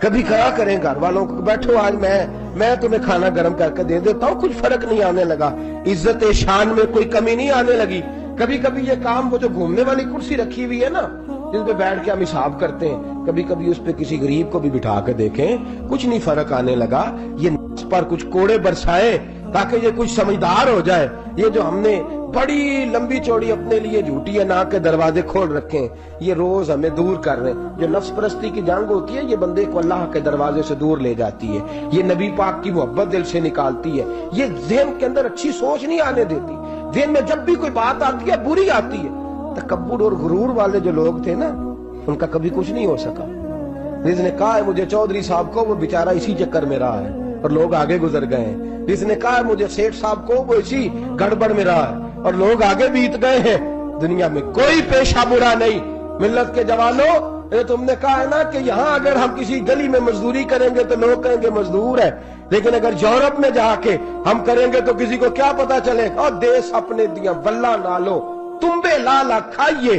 کبھی کہا کریں گھر والوں کو بیٹھو آج میں تمہیں کھانا گرم کر کے دے دیتا ہوں، کچھ فرق نہیں آنے لگا، عزت شان میں کوئی کمی نہیں آنے لگی۔ کبھی کبھی یہ کام، وہ جو گھومنے والی کرسی رکھی ہوئی ہے نا جس پہ بیٹھ کے ہم حساب کرتے ہیں، کبھی کبھی اس پہ کسی غریب کو بھی بٹھا کے دیکھیں، کچھ نہیں فرق آنے لگا۔ یہ نفس پر کچھ کوڑے برسائے تاکہ یہ کچھ سمجھدار ہو جائے۔ یہ جو ہم نے بڑی لمبی چوڑی اپنے لیے جھوٹی انا کے دروازے کھول رکھے ہیں، یہ روز ہمیں دور کر رہے ہیں۔ جو نفس پرستی کی جنگ ہوتی ہے یہ بندے کو اللہ کے دروازے سے دور لے جاتی ہے، یہ نبی پاک کی محبت دل سے نکالتی ہے، یہ ذہن کے اندر اچھی سوچ نہیں آنے دیتی، ذہن میں جب بھی کوئی بات آتی ہے بری آتی ہے۔ تکبر اور غرور والے جو لوگ تھے نا ان کا کبھی کچھ نہیں ہو سکا۔ جس نے کہا ہے مجھے چودھری صاحب کو، وہ بیچارہ اسی چکر میں رہا ہے اور لوگ آگے گزر گئے ہیں۔ جس نے کہا ہے مجھے سیٹھ صاحب کو، وہ اسی گڑبڑ میں رہا ہے اور لوگ آگے بیت گئے ہیں۔ دنیا میں کوئی پیشہ برا نہیں، ملت کے جوانوں یہ تم نے کہا ہے نا کہ یہاں اگر ہم کسی گلی میں مزدوری کریں گے تو لوگ کہیں گے مزدور ہے، لیکن اگر یورپ میں جا کے ہم کریں گے تو کسی کو کیا پتا چلے گا؟ اور دیس اپنے دیا بلہ نالو تمبے لالا کھائیے،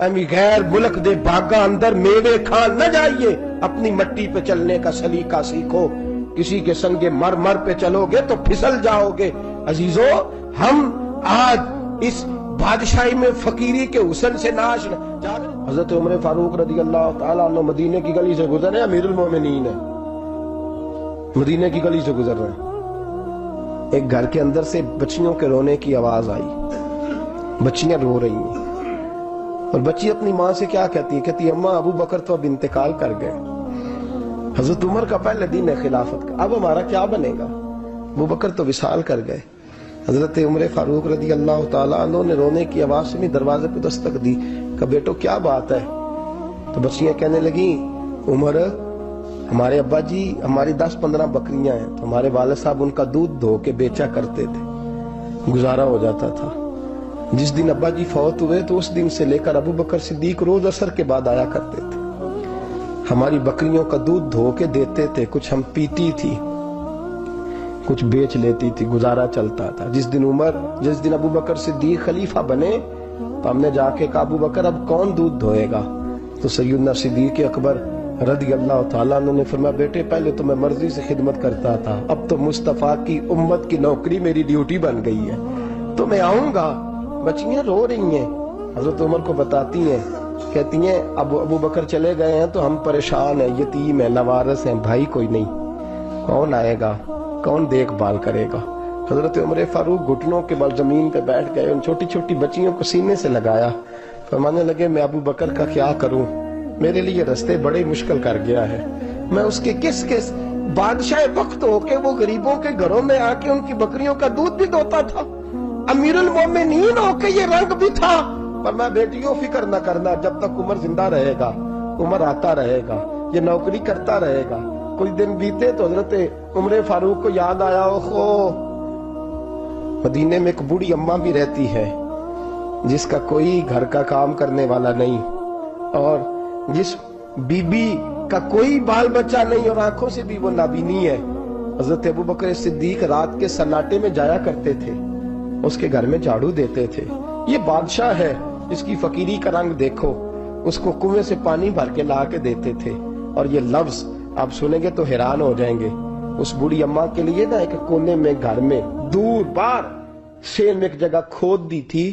امی غیر ملک دے باغاں اندر میوے کھان نہ جائیے، اپنی مٹی پہ چلنے کا سلیقہ سیکھو، کسی کے سنگ مر پہ چلو گے تو پھسل جاؤ گے۔ عزیزو، ہم آج اس بادشاہی میں فقیری کے حسن سے ناش نہ۔ حضرت عمر فاروق رضی اللہ تعالیٰ عنہ مدینے کی گلی سے گزر رہے ہیں، امیر المومنین ہے، مدینے کی گلی سے گزر رہے ہیں، ایک گھر کے اندر سے بچیوں کے رونے کی آواز آئی، بچیاں رو رہی ہیں، اور بچی اپنی ماں سے کیا کہتی ہے؟ کہتی ہے اماں ابو بکر تو اب انتقال کر گئے، حضرت عمر کا پہلے دن ہے خلافت کا، اب ہمارا کیا بنے گا؟ ابو بکر تو وصال کر گئے۔ حضرت عمر فاروق رضی اللہ تعالیٰ عنہ نے رونے کی آواز سے دروازے پہ دستک دی، کہ بیٹو کیا بات ہے؟ تو بچیاں کہنے لگیں عمر ہمارے ابا جی ہماری 10-15 بکریاں ہیں، تو ہمارے والد صاحب ان کا دودھ دھو کے بیچا کرتے تھے، گزارا ہو جاتا تھا۔ جس دن ابا جی فوت ہوئے تو اس دن سے لے کر ابو بکر صدیق روز عصر کے بعد آیا کرتے تھے، ہماری بکریوں کا دودھ دھو کے دیتے تھے، کچھ ہم پیتی تھی، کچھ بیچ لیتی تھی، گزارا چلتا تھا۔ جس دن ابو بکر صدیق خلیفہ بنے تو ہم نے جا کے کہا ابو بکر اب کون دودھ دھوئے گا؟ تو سیدنا صدیق اکبر رضی اللہ تعالیٰ عنہ نے فرمایا بیٹے پہلے تو میں مرضی سے خدمت کرتا تھا، اب تو مصطفیٰ کی امت کی نوکری میری ڈیوٹی بن گئی ہے، تو میں آؤں گا۔ بچیاں رو رہی ہیں، حضرت عمر کو بتاتی ہیں، کہتی ہیں ابو بکر چلے گئے ہیں تو ہم پریشان ہیں، یتیم ہیں، لوارث ہیں، بھائی کوئی نہیں، کون آئے گا، کون دیکھ بھال کرے گا؟ حضرت عمر فاروق گھٹنوں کے بل زمین پہ بیٹھ گئے، ان چھوٹی چھوٹی بچیوں کو سینے سے لگایا، فرمانے لگے میں ابو بکر کا کیا کروں، میرے لیے رستے بڑے مشکل کر گیا ہے، میں اس کے کس بادشاہ وقت ہو کے وہ غریبوں کے گھروں میں آ کے ان کی بکریوں کا دودھ بھی دوتا تھا، امیر المومنین ہو کے یہ رنگ بھی تھا۔ پر میں بیٹیوں فکر نہ کرنا، جب تک عمر زندہ رہے گا، عمر آتا رہے گا، یہ نوکری کرتا رہے گا۔ کچھ دن بیتے تو حضرت عمر فاروق کو یاد آیا اوہو مدینے میں ایک بوڑھی اماں بھی رہتی ہے جس کا کوئی گھر کا کام کرنے والا نہیں، اور جس بی بی کا کوئی بال بچہ نہیں، اور آنکھوں سے بھی وہ نابینی ہے۔ حضرت ابو بکر صدیق رات کے سناٹے میں جایا کرتے تھے، اس کے گھر میں جھاڑو دیتے تھے۔ یہ بادشاہ ہے، اس کی فقیری کا رنگ دیکھو، اس کو کنویں سے پانی بھر کے لا کے دیتے تھے، اور یہ لفظ آپ سنیں گے تو حیران ہو جائیں گے۔ اس بوڑھی اماں کے لیے نا ایک کونے میں گھر میں دور بار شیر میں ایک جگہ کھود دی تھی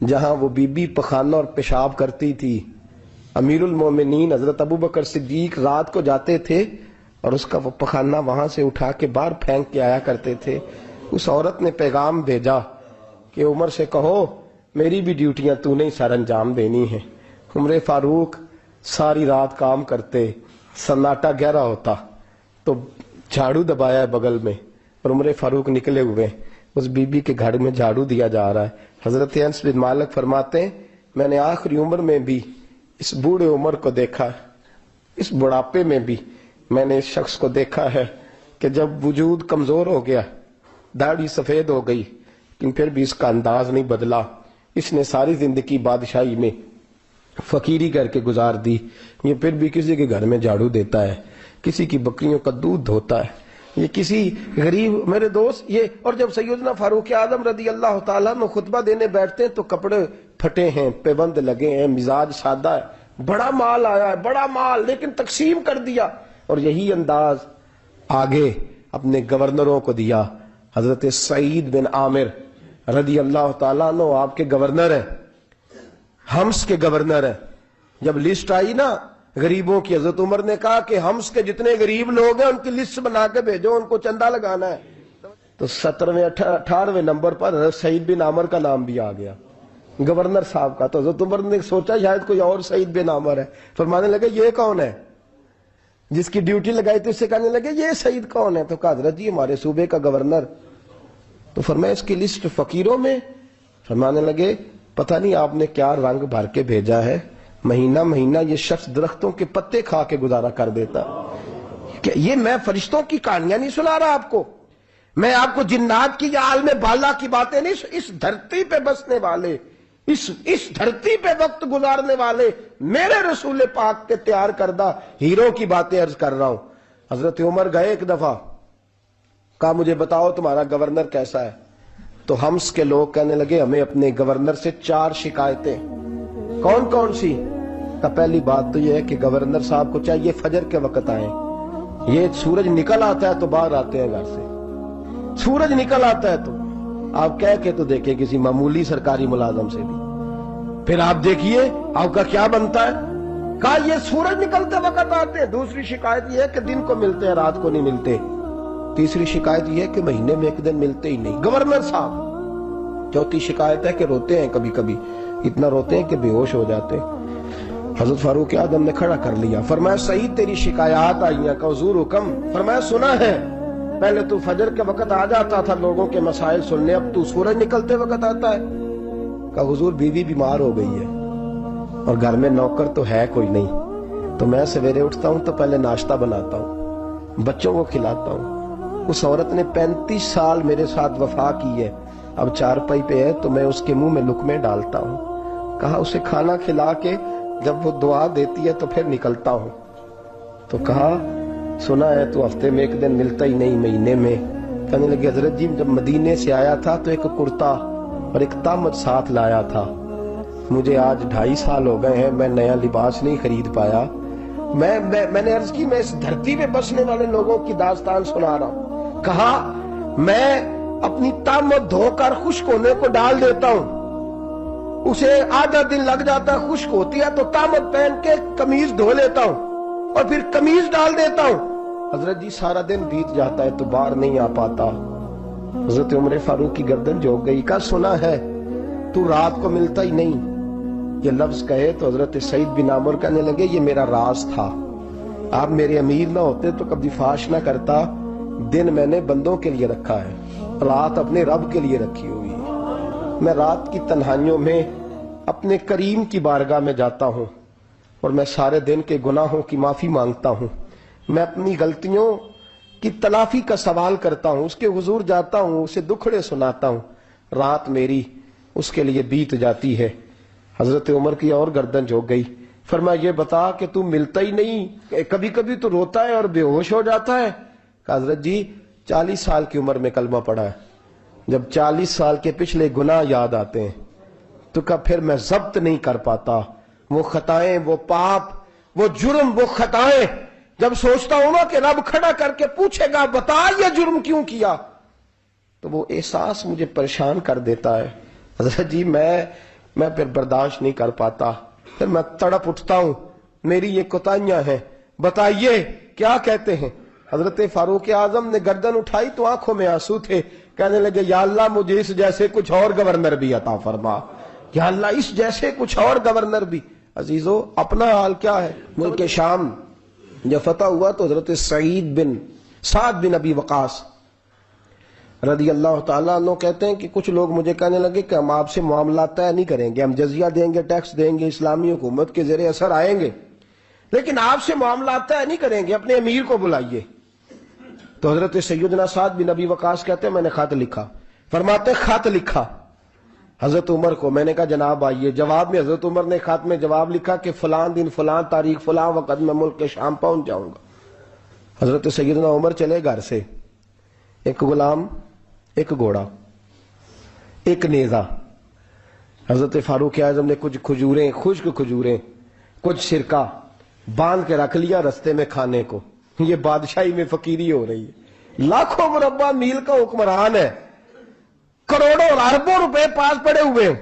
جہاں وہ بی بی پخانہ اور پیشاب کرتی تھی۔ امیر المومنین حضرت ابو بکر صدیق رات کو جاتے تھے اور اس کا وہ پخانہ وہاں سے اٹھا کے باہر پھینک کے آیا کرتے تھے۔ اس عورت نے پیغام بھیجا کہ عمر سے کہو میری بھی ڈیوٹیاں تو نے سر انجام دینی ہیں۔ عمر فاروق ساری رات کام کرتے، سناٹا گہرا ہوتا تو جھاڑو دبایا ہے بغل میں، اور عمر فاروق نکلے ہوئے اس بی بی کے گھر میں جھاڑو دیا جا رہا ہے۔ حضرت انس بن مالک فرماتے ہیں میں نے آخری عمر میں بھی اس بوڑھے عمر کو دیکھا، اس بڑھاپے میں بھی میں نے اس شخص کو دیکھا ہے کہ جب وجود کمزور ہو گیا، داڑھی سفید ہو گئی، لیکن پھر بھی اس کا انداز نہیں بدلا۔ اس نے ساری زندگی بادشاہی میں فقیری کر کے گزار دی، یہ پھر بھی کسی کے گھر میں جھاڑو دیتا ہے، کسی کی بکریوں کا دودھ دھوتا ہے، یہ کسی غریب میرے دوست یہ۔ اور جب سیدنا فاروق اعظم رضی اللہ تعالیٰ عنہ خطبہ دینے بیٹھتے ہیں تو کپڑے پھٹے ہیں، پیبند لگے ہیں، مزاج سادہ ہے، بڑا مال آیا ہے، بڑا مال، لیکن تقسیم کر دیا، اور یہی انداز آگے اپنے گورنروں کو دیا۔ حضرت سعید بن عامر رضی اللہ تعالیٰ عنہ آپ کے گورنر ہیں، حمص کے گورنر ہیں۔ جب لسٹ آئی نا غریبوں کی، حضرت عمر نے کہا کہ حمص کے جتنے غریب لوگ ہیں ان کی لسٹ بنا کے بھیجو، ان کو چندہ لگانا ہے۔ تو 17ویں 18ویں نمبر پر حضرت سعید بن عامر کا نام بھی آ گیا، گورنر صاحب کا۔ تو حضرت عمر نے سوچا شاید کوئی اور سعید بن عامر ہے، فرمانے لگے یہ کون ہے؟ جس کی ڈیوٹی لگائی تھی اس سے کہنے لگے یہ سعید کون ہے؟ تو کہا حضرت جی ہمارے صوبے کا گورنر۔ تو فرمایا اس کی لسٹ فقیروں میں؟ فرمانے لگے پتہ نہیں آپ نے کیا رنگ بھر کے بھیجا ہے، مہینہ مہینہ یہ شخص درختوں کے پتے کھا کے گزارا کر دیتا۔ کہ یہ میں فرشتوں کی کہانیاں نہیں سنا رہا آپ کو، میں آپ کو جنات کی یا عالم بالا کی باتیں نہیں، اس دھرتی پہ بسنے والے اس دھرتی پہ وقت گزارنے والے میرے رسول پاک کے تیار کردہ ہیرو کی باتیں عرض کر رہا ہوں. حضرت عمر گئے ایک دفعہ, کہا مجھے بتاؤ تمہارا گورنر کیسا ہے. تو ہمس کے لوگ کہنے لگے ہمیں اپنے گورنر سے 4 شکایتیں. کون کون سی؟ تو پہلی بات تو یہ ہے کہ گورنر صاحب کو چاہیے فجر کے وقت آئیں. یہ سورج نکل آتا ہے تو باہر آتے ہیں گھر سے, سورج نکل آتا ہے تو آپ کہہ کے تو دیکھیں کسی معمولی سرکاری ملازم سے بھی, پھر آپ دیکھیے آپ کا کیا بنتا ہے. کہا یہ سورج نکلتے وقت آتے ہیں. دوسری شکایت یہ ہے کہ دن کو ملتے ہیں رات کو نہیں ملتے. تیسری شکایت یہ ہے کہ مہینے میں ایک دن ملتے ہی نہیں گورنر صاحب. چوتھی شکایت ہے کہ روتے ہیں, کبھی کبھی اتنا روتے ہیں کہ بے ہوش ہو جاتے ہیں. حضرت فاروق اعظم نے کھڑا کر لیا, فرمایا سعید تیری شکایات آئی ہیں. کہ حضور حکم. فرمایا سنا ہے, پہلے تو فجر کے وقت آ جاتا تھا لوگوں کے مسائل سننے, اب تو سورج نکلتے وقت آتا ہے. کہ حضور بیوی بیمار ہو گئی ہے اور گھر میں نوکر تو ہے کوئی نہیں, تو میں سویرے اٹھتا ہوں تو پہلے ناشتہ بناتا ہوں, بچوں کو کھلاتا ہوں. اس عورت نے 35 سال میرے ساتھ وفا کی ہے, اب چارپائی پہ ہے تو میں اس کے منہ میں لقمے ڈالتا ہوں. کہا اسے کھانا کھلا کے جب وہ دعا دیتی ہے تو پھر نکلتا ہوں. تو کہا سنا ہے تو ہفتے میں ایک دن ملتا ہی نہیں, مہینے میں. کہنے لگے حضرت جی جب مدینے سے آیا تھا تو ایک کرتا اور ایک تامت ساتھ لایا تھا. مجھے آج 2.5 سال ہو گئے ہیں, میں نیا لباس نہیں خرید پایا. میں نے عرض کی میں اس دھرتی پہ بسنے والے لوگوں کی داستان سنا رہا ہوں. کہا میں اپنی تامت دھو کر خشک ہونے کو ڈال دیتا ہوں, اسے آدھا دن لگ جاتا ہے, خشک ہوتی ہے تو تامت پہن کے قمیض دھو لیتا ہوں اور پھر قمیض ڈال دیتا ہوں. حضرت جی سارا دن بیت جاتا ہے تو باہر نہیں آ پاتا. حضرت عمر فاروق کی گردن جھک گئی. کا سنا ہے تو رات کو ملتا ہی نہیں. یہ لفظ کہے تو حضرت سعید بن عامر کہنے لگے یہ میرا راز تھا, آپ میرے امیر نہ ہوتے تو کبھی فاش نہ کرتا. دن میں نے بندوں کے لیے رکھا ہے, رات اپنے رب کے لیے رکھی ہوئی ہے. میں رات کی تنہائیوں میں اپنے کریم کی بارگاہ میں جاتا ہوں اور میں سارے دن کے گناہوں کی معافی مانگتا ہوں. میں اپنی غلطیوں کی تلافی کا سوال کرتا ہوں, اس کے حضور جاتا ہوں, اسے دکھڑے سناتا ہوں. رات میری اس کے لیے بیت جاتی ہے. حضرت عمر کی اور گردن جھک گئی. فرمایا یہ بتا کہ تو ملتا ہی نہیں, کبھی کبھی تو روتا ہے اور بے ہوش ہو جاتا ہے. کہ حضرت جی 40 سال کی عمر میں کلمہ پڑھا ہے, جب 40 سال کے پچھلے گناہ یاد آتے ہیں تو کہ پھر میں ضبط نہیں کر پاتا. وہ خطائیں, وہ پاپ, وہ جرم, وہ خطائیں جب سوچتا ہوں نا کہ رب کھڑا کر کے پوچھے گا بتا یہ جرم کیوں کیا, تو وہ احساس مجھے پریشان کر دیتا ہے. حضرت جی میں پھر برداشت نہیں کر پاتا, پھر میں تڑپ اٹھتا ہوں, میری یہ کوتاہیاں ہیں, بتائیے کیا کہتے ہیں. حضرت فاروق اعظم نے گردن اٹھائی تو آنکھوں میں آنسو تھے. کہنے لگے یا اللہ مجھے اس جیسے کچھ اور گورنر بھی عطا فرما, یا اللہ اس جیسے کچھ اور گورنر بھی. عزیزو اپنا حال کیا ہے. ملک شام جب فتح ہوا تو حضرت سعد بن ابی وقاص رضی اللہ تعالیٰ عنہ کہتے ہیں کہ کچھ لوگ مجھے کہنے لگے کہ ہم آپ سے معاملات طے نہیں کریں گے, ہم جزیہ دیں گے, ٹیکس دیں گے, اسلامی حکومت کے زیر اثر آئیں گے, لیکن آپ سے معاملات طے نہیں کریں گے, اپنے امیر کو بلائیے. تو حضرت سیدنا سعد بن ابی وقاص کہتے ہیں میں نے خط لکھا. فرماتے خط لکھا حضرت عمر کو. میں نے کہا جناب آئیے. جواب میں حضرت عمر نے خط میں جواب لکھا کہ فلاں دن فلاں تاریخ فلاں وقت میں ملک کے شام پہنچ جاؤں گا. حضرت سیدنا عمر چلے گھر سے, ایک غلام, ایک گھوڑا, ایک نیزہ. حضرت فاروق اعظم نے کچھ کھجوریں, خشک کھجوریں, کچھ سرکہ باندھ کے رکھ لیا رستے میں کھانے کو. یہ بادشاہی میں فقیری ہو رہی ہے. لاکھوں مربع میل کا حکمران ہے, کروڑوں اور اربوں روپے پاس پڑے ہوئے ہیں,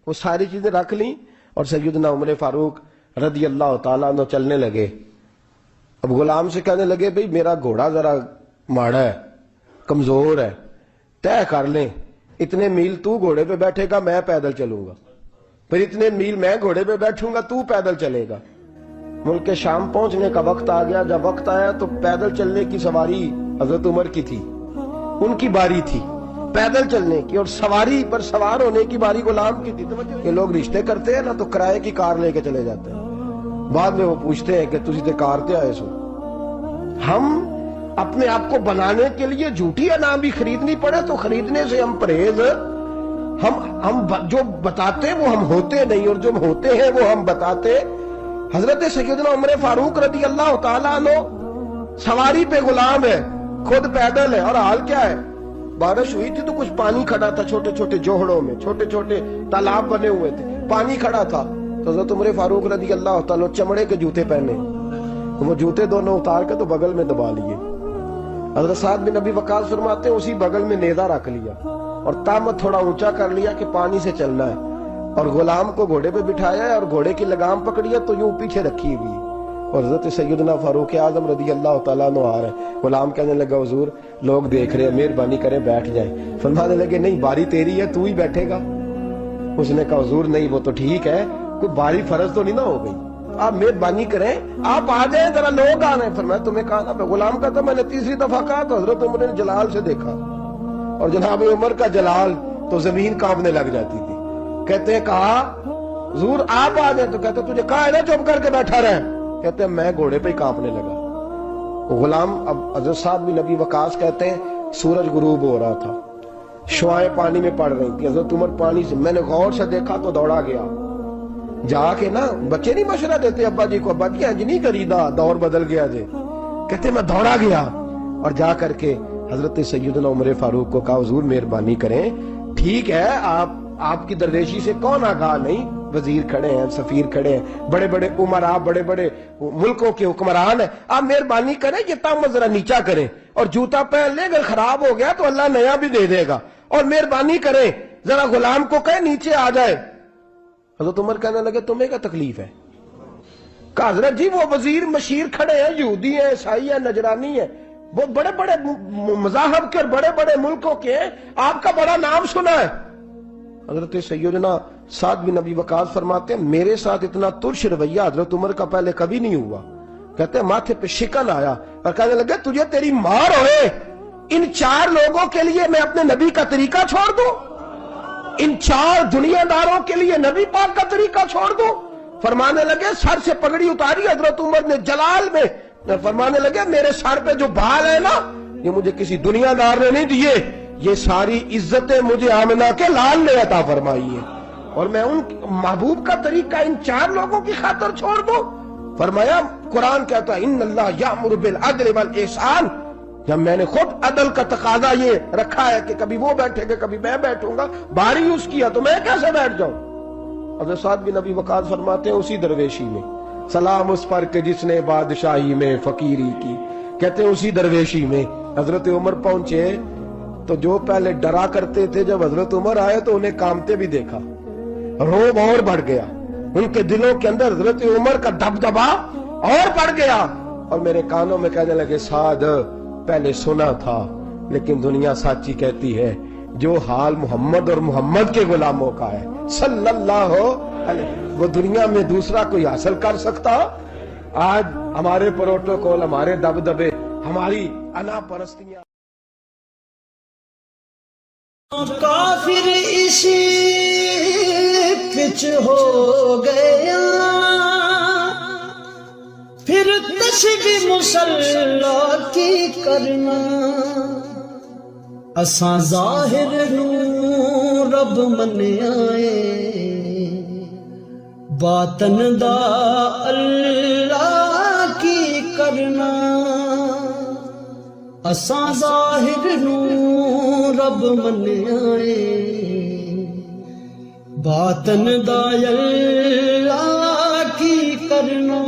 وہ ساری چیزیں رکھ لیں اور سیدنا عمر فاروق رضی اللہ تعالیٰ عنہ چلنے لگے. اب غلام سے کہنے لگے بھئی میرا گھوڑا ذرا ماڑا ہے, کمزور ہے, طے کر لیں اتنے میل تو گھوڑے پہ بیٹھے گا, میں پیدل چلوں گا, پھر اتنے میل میں گھوڑے پہ بیٹھوں گا, تو پیدل چلے گا. ملک شام پہنچنے کا وقت آ گیا. جب وقت آیا تو پیدل چلنے کی سواری حضرت عمر کی تھی, ان کی باری تھی پیدل چلنے کی, اور سواری پر سوار ہونے کی باری غلام کی تھی. یہ لوگ رشتے کرتے ہیں نا تو کرائے کی کار لے کے چلے جاتے ہیں, بعد میں وہ پوچھتے ہیں کہ تسی تے کار تے آئے سو. ہم اپنے آپ کو بنانے کے لیے جھوٹی انعام بھی خریدنی پڑے تو خریدنے سے ہم پرہیز ہم جو بتاتے وہ ہم ہوتے نہیں، اور جو ہوتے ہیں وہ ہم بتاتے۔ حضرت سیدنا عمر فاروق رضی اللہ تعالیٰ عنہ سواری پہ غلام ہے، خود پیدل ہے، اور حال کیا ہے؟ بارش ہوئی تھی تو کچھ پانی کھڑا تھا چھوٹے چھوٹے جوہڑوں میں، چھوٹے چھوٹے تالاب بنے ہوئے تھے، پانی کھڑا تھا۔ تو حضرت عمر فاروق رضی اللہ تعالیٰ چمڑے کے جوتے پہنے، وہ جوتے دونوں اتار کے تو بغل میں دبا لیے۔ حضرت سعد بن ابی وقاص فرماتے ہیں اسی بغل میں نیزہ رکھ لیا اور تامت تھوڑا اونچا کر لیا کہ پانی سے چلنا ہے، اور غلام کو گھوڑے پہ بٹھایا ہے اور گھوڑے کی لگام پکڑی ہے تو یوں پیچھے رکھی ہوئی، اور حضرت سیدنا فاروق اعظم رضی اللہ تعالیٰ عنہ آ رہے ہیں۔ غلام کہنے لگا حضور لوگ دیکھ رہے ہیں، مہربانی کریں بیٹھ جائیں۔ فرمانے لگے نہیں، باری تیری ہے، تو ہی بیٹھے گا۔ اس نے کہا حضور نہیں، وہ تو ٹھیک ہے، کوئی باری فرض تو نہیں نہ ہو گئی، آپ مہربانی کریں آپ آ جائیں، ذرا لوگ آ رہے ہیں۔ فرمایا تمہیں کہا نا، میں غلام کا تھا، میں نے تیسری دفعہ کہا تو حضرت عمر نے جلال سے دیکھا، اور جناب عمر کا جلال تو زمین کانپنے لگ جاتی تھی۔ کہتے ہیں کہا حضور آپ آ جائیں، تو کہتے تجھے کہا ہے نا چپ کر کے بیٹھا رہے، کہتے ہیں میں گھوڑے پہ ہی کانپنے لگا۔ غلام اب حضرت سعد بن ابی وقاص کہتے ہیں سورج غروب ہو رہا تھا، شعائیں پانی میں پڑ رہی تھی، حضرت عمر پانی سے، میں نے غور سے دیکھا تو دوڑا گیا، جا کے نا بچے نہیں مشورہ دیتے ابا جی کو، ابا جی انج نہیں کریدا، دور بدل گیا جی، کہتے میں دوڑا گیا اور جا کر کے حضرت سیدنا عمر فاروق کو کہا حضور مہربانی کریں، ٹھیک ہے آپ کی درویشی سے کون آگاہ نہیں، وزیر کھڑے ہیں، سفیر کھڑے ہیں، بڑے بڑے عمرا، بڑے بڑے ملکوں کے حکمران ہیں، آپ مہربانی کریں یہ تامت ذرا نیچا کریں اور جوتا پہن لیں، اگر خراب ہو گیا تو اللہ نیا بھی دے دے گا، اور مہربانی کریں ذرا غلام کو کہیں نیچے آ جائے۔ حضرت عمر کہنے لگے تمہیں کیا تکلیف ہے؟ کہا حضرت جی وہ وزیر مشیر کھڑے ہیں، یہودی ہیں، عیسائی ہیں، نجرانی ہیں، وہ بڑے بڑے مذاہب کے اور بڑے بڑے ملکوں کے ہیں، آپ کا بڑا نام سنا ہے۔ حضرت سیدنا سعد بن ابی وقاص فرماتے ہیں میرے ساتھ اتنا ترش رویہ حضرت عمر کا پہلے کبھی نہیں ہوا، کہتے ہیں ماتھے پہ شکن آیا اور کہنے لگے تجھے تیری مار ہوئے، ان 4 لوگوں کے لیے میں اپنے نبی کا طریقہ چھوڑ دوں، ان 4 دنیا داروں کے لیے نبی پاک کا طریقہ چھوڑ دوں۔ فرمانے لگے سر سے پگڑی اتاری حضرت عمر نے جلال میں، فرمانے لگے میرے سر پہ جو بال ہے نا یہ مجھے کسی دنیا دار نے نہیں دیے، یہ ساری عزتیں مجھے آمنہ کے لال نے عطا فرمائی ہے، اور میں ان محبوب کا طریقہ ان 4 لوگوں کی خاطر چھوڑ دوں۔ فرمایا قرآن کہتا ہے ان اللہ یأمر بالعدل والاحسان، جب میں نے خود عدل کا تقاضا یہ رکھا ہے کہ کبھی وہ بیٹھے گا کبھی میں بیٹھوں گا، باری یوز کیا تو میں کیسے بیٹھ جاؤں؟ حضرت سعد بن ابی وقاص فرماتے ہیں اسی درویشی میں سلام اس پر کہ جس نے بادشاہی میں فقیری کی، کہتے ہیں اسی درویشی میں حضرت عمر پہنچے تو جو پہلے ڈرا کرتے تھے جب حضرت عمر آئے تو انہیں کامتے بھی دیکھا، روب اور بڑھ گیا، ان کے دلوں کے اندر حضرت عمر کا دبدبا اور بڑھ گیا، اور میرے کانوں میں کہنے لگے سعد پہلے سنا تھا لیکن دنیا سچی کہتی ہے، جو حال محمد اور محمد کے غلاموں کا ہے صلی اللہ علیہ، وہ دنیا میں دوسرا کوئی حاصل کر سکتا؟ آج ہمارے پروٹوکول، ہمارے دبدبے، ہماری انا پرستیاں، کافر اسی پچ ہو گیا، پھر تسبیح مصلی کی کرنا، اساں ظاہر نوں رب منیا اے، باطن دا اللہ کی کرنا، اساں ظاہر نوں رب منیا اے، باطن دا اللہ کی کرنا۔